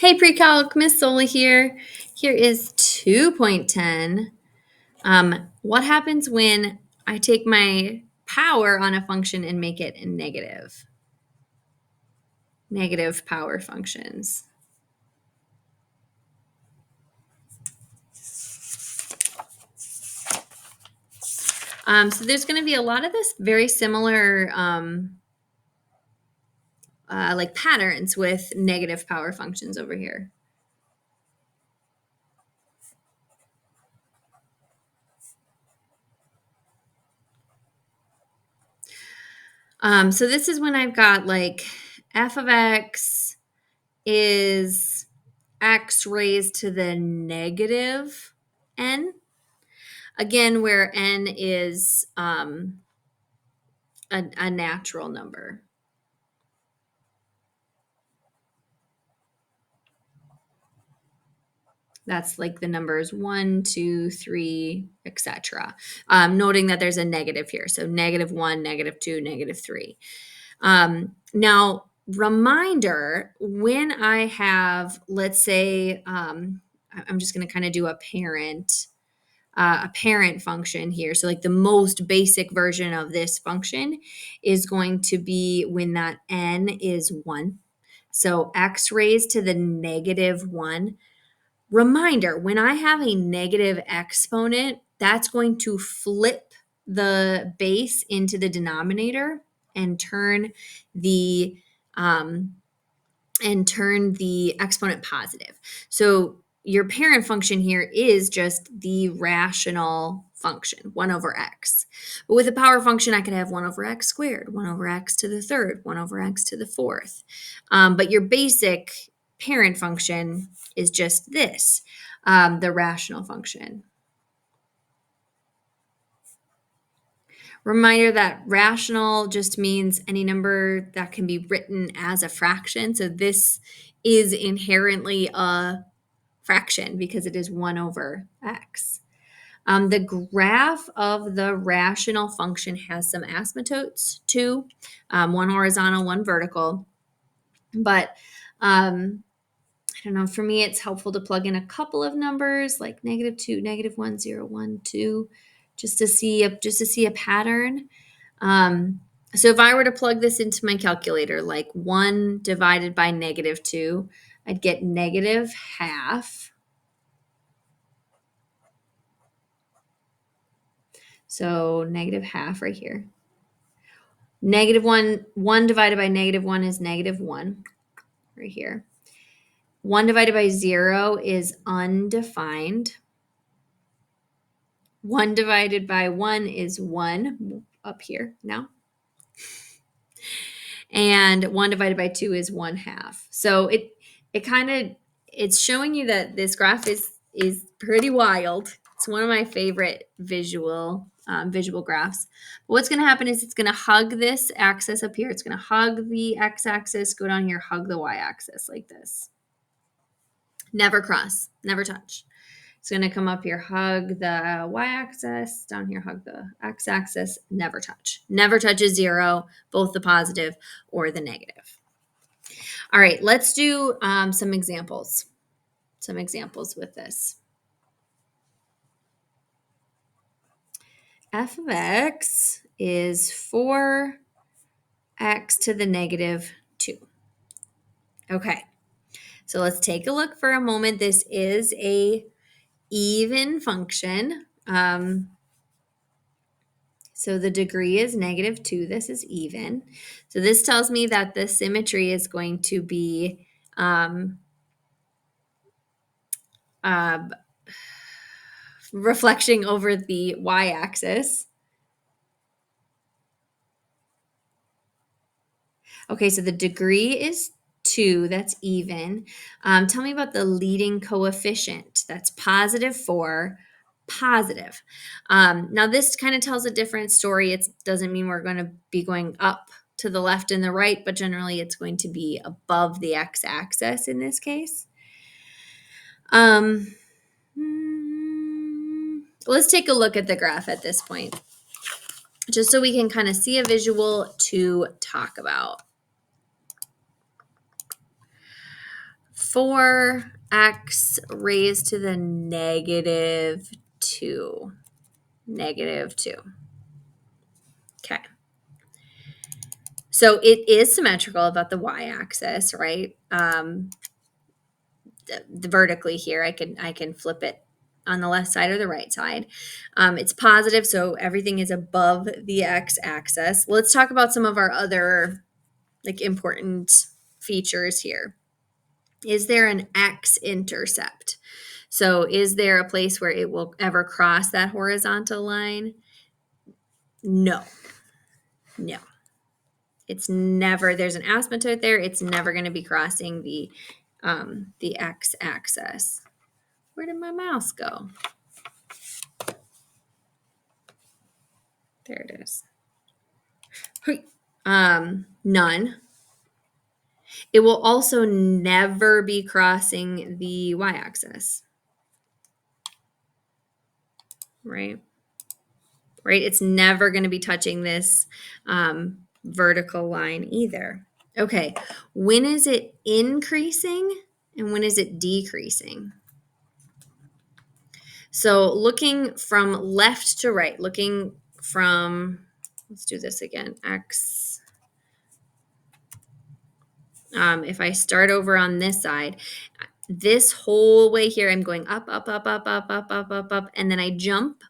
Hey pre-calc, Miss Sola here. Here is 2.10. What happens when I take my power on a function and make it a negative? Negative power functions. So there's going to be a lot of this very similar like patterns with negative power functions over here. So this is when I've got like f of x is x raised to the negative n. Again, where n is a natural number. That's like the numbers 1, 2, 3, etc. Noting that there's a negative here. So -1, -2, -3. Now, reminder, when I have, let's say, I'm just going to kind of do a parent function here. So like the most basic version of this function is going to be when that n is 1. So x raised to the -1. Reminder, when I have a negative exponent, that's going to flip the base into the denominator and turn the exponent positive. So your parent function here is just the rational function, 1 over x. But with a power function, I could have 1 over x squared, 1 over x to the third, 1 over x to the fourth. But your basic parent function is just this, the rational function. Reminder that rational just means any number that can be written as a fraction. So this is inherently a fraction because it is 1 over x. The graph of the rational function has some asymptotes too, one horizontal, one vertical. But I don't know, for me, it's helpful to plug in a couple of numbers like -2, -1, 0, 1, 2, just to see a pattern. So if I were to plug this into my calculator, like 1 divided by -2, I'd get -1/2. So -1/2 right here. -1 divided by -1 is -1 right here. 1 divided by 0 is undefined. 1 divided by 1 is 1 up here now. And 1 divided by 2 is 1/2. So it's showing you that this graph is pretty wild. It's one of my favorite visual graphs. But what's going to happen is it's going to hug this axis up here. It's going to hug the x-axis, go down here, hug the y-axis like this. Never cross, never touch. It's going to come up here, hug the y-axis, down here, hug the x-axis, never touch. Never touches 0, both the positive or the negative. All right, let's do some examples with this. F of x is 4x to the -2. Okay, so let's take a look for a moment. This is a even function. So the degree is -2. This is even. So this tells me that the symmetry is going to be reflection over the y-axis. Okay, so the degree is 2. That's even. Tell me about the leading coefficient. That's +4. Positive. Now this kind of tells a different story. It doesn't mean we're going to be going up to the left and the right, but generally it's going to be above the x-axis in this case. Let's take a look at the graph at this point, just so we can kind of see a visual to talk about. 4x raised to the negative 2. Negative 2. Okay. So it is symmetrical about the y-axis, right? The vertically here, I can flip it on the left side or the right side. It's positive, so everything is above the x-axis. Let's talk about some of our other like important features here. Is there an x-intercept? So is there a place where it will ever cross that horizontal line? No. No. It's never, there's an asymptote there. It's never going to be crossing the x-axis. Where did my mouse go? There it is. None. It will also never be crossing the y-axis. Right? Right? It's never going to be touching this vertical line either. Okay. When is it increasing and when is it decreasing? So looking from left to right, looking from, let's do this again, x. If I start over on this side, this whole way here, I'm going up, up, up, up, up, up, up, up, up, and then I jump,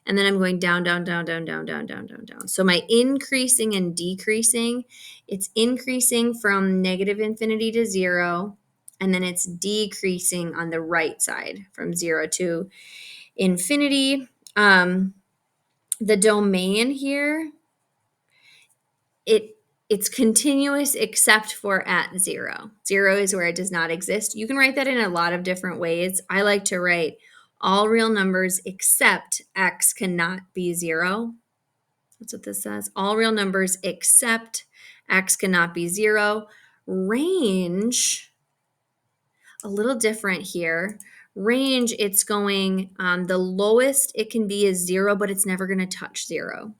and then I'm going down, down, down, down, down, down, down, down, down. So my increasing and decreasing, it's increasing from negative infinity to 0, and then it's decreasing on the right side from 0 to infinity. The domain here, it's continuous except for at 0. 0 is where it does not exist. You can write that in a lot of different ways. I like to write all real numbers except x cannot be 0. That's what this says. All real numbers except x cannot be 0. Range, a little different here. Range, it's going, the lowest it can be is 0, but it's never going to touch 0.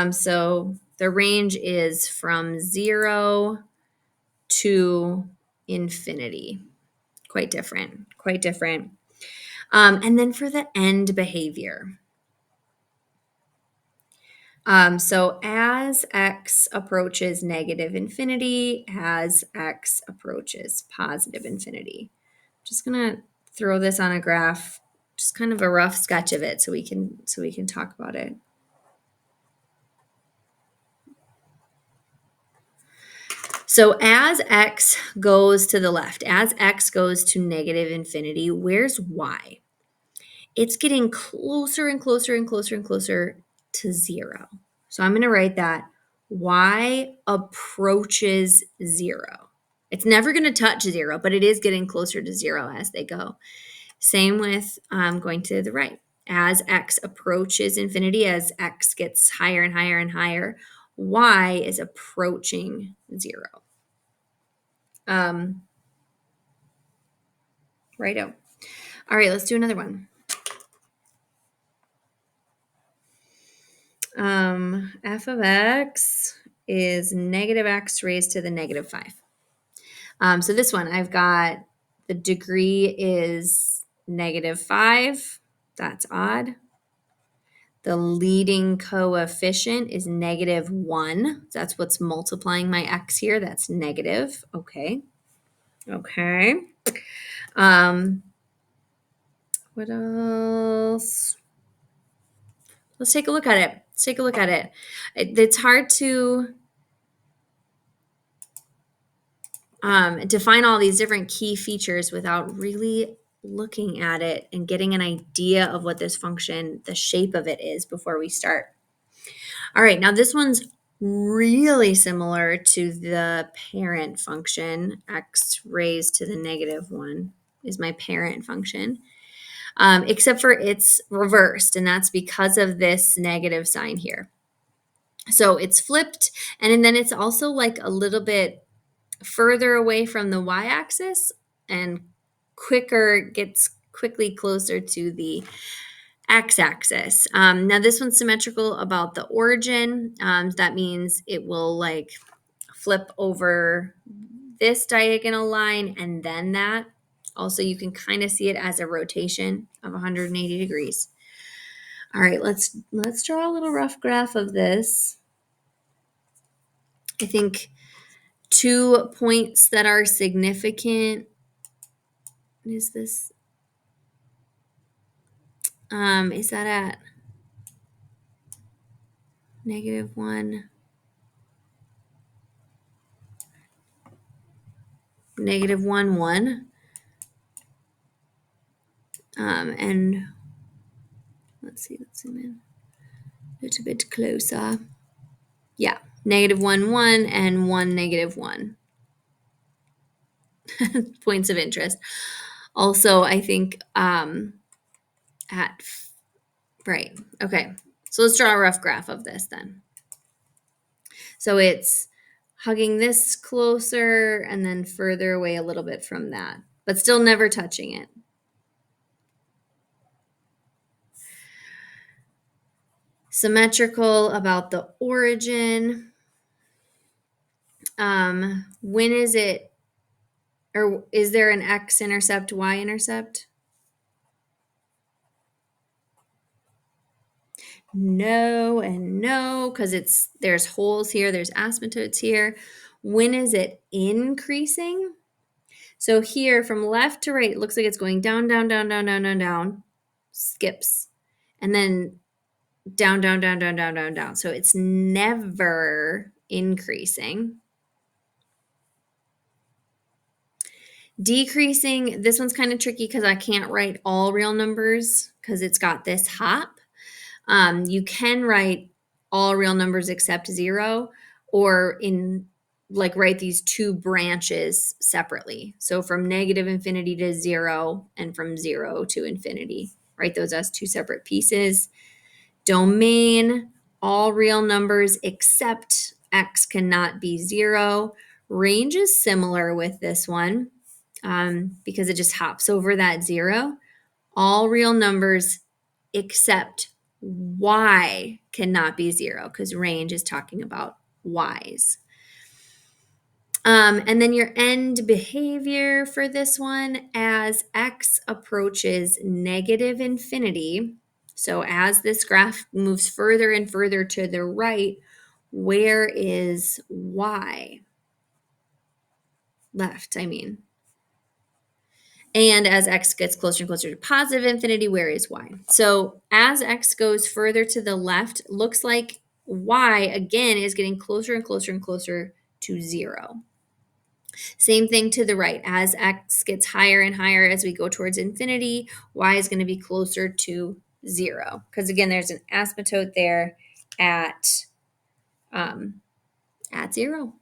So the range is from 0 to infinity. Quite different, quite different. And then for the end behavior. So as x approaches negative infinity, as x approaches positive infinity. Just gonna throw this on a graph, just kind of a rough sketch of it so we can talk about it. So as x goes to the left, as x goes to negative infinity, where's y? It's getting closer and closer and closer and closer to 0. So I'm going to write that y approaches 0. It's never going to touch 0, but it is getting closer to 0 as they go. Same with going to the right. As x approaches infinity, as x gets higher and higher and higher, y is approaching 0. Righto. All right, let's do another one. F of x is negative x raised to the negative 5. So this one, I've got the degree is negative 5. That's odd. The leading coefficient is negative 1. That's what's multiplying my x here. That's negative. Okay. Okay. What else? Let's take a look at it. Let's take a look at it. It's hard to define all these different key features without really looking at it and getting an idea of what this function, the shape of it is before we start. All right, now this one's really similar to the parent function. X raised to the negative 1 is my parent function. Except for it's reversed, and that's because of this negative sign here. So it's flipped, and then it's also like a little bit further away from the y-axis and gets quickly closer to the x-axis. Now this one's symmetrical about the origin. That means it will like flip over this diagonal line and then that. Also, you can kind of see it as a rotation of 180 degrees. All right, let's draw a little rough graph of this. I think 2 points that are significant is this. Is that at -1, -1, 1? And let's zoom in a little bit closer. Yeah, -1, 1 and 1, -1. Points of interest. Also, I think right. Okay. So let's draw a rough graph of this then. So it's hugging this closer and then further away a little bit from that, but still never touching it. Symmetrical about the origin. When is it, or is there an x-intercept, y-intercept? No and no, because there's holes here, there's asymptotes here. When is it increasing? So here from left to right, it looks like it's going down, down, down, down, down, down, down, skips, and then down, down, down, down, down, down, down. So it's never increasing. Decreasing, this one's kind of tricky because I can't write all real numbers because it's got this hop. You can write all real numbers except 0, or write these 2 branches separately. So from -infinity to 0 and from 0 to infinity, write those as 2 separate pieces. Domain, all real numbers except x cannot be 0. Range is similar with this one because it just hops over that 0. All real numbers except y cannot be 0 because range is talking about y's. And then your end behavior for this one, as x approaches -infinity. So as this graph moves further and further to the right, where is y? Left, I mean. And as x gets closer and closer to positive infinity, where is y? So as x goes further to the left, looks like y, again, is getting closer and closer and closer to 0. Same thing to the right. As x gets higher and higher as we go towards infinity, y is going to be closer to 0. Because again, there's an asymptote there at 0.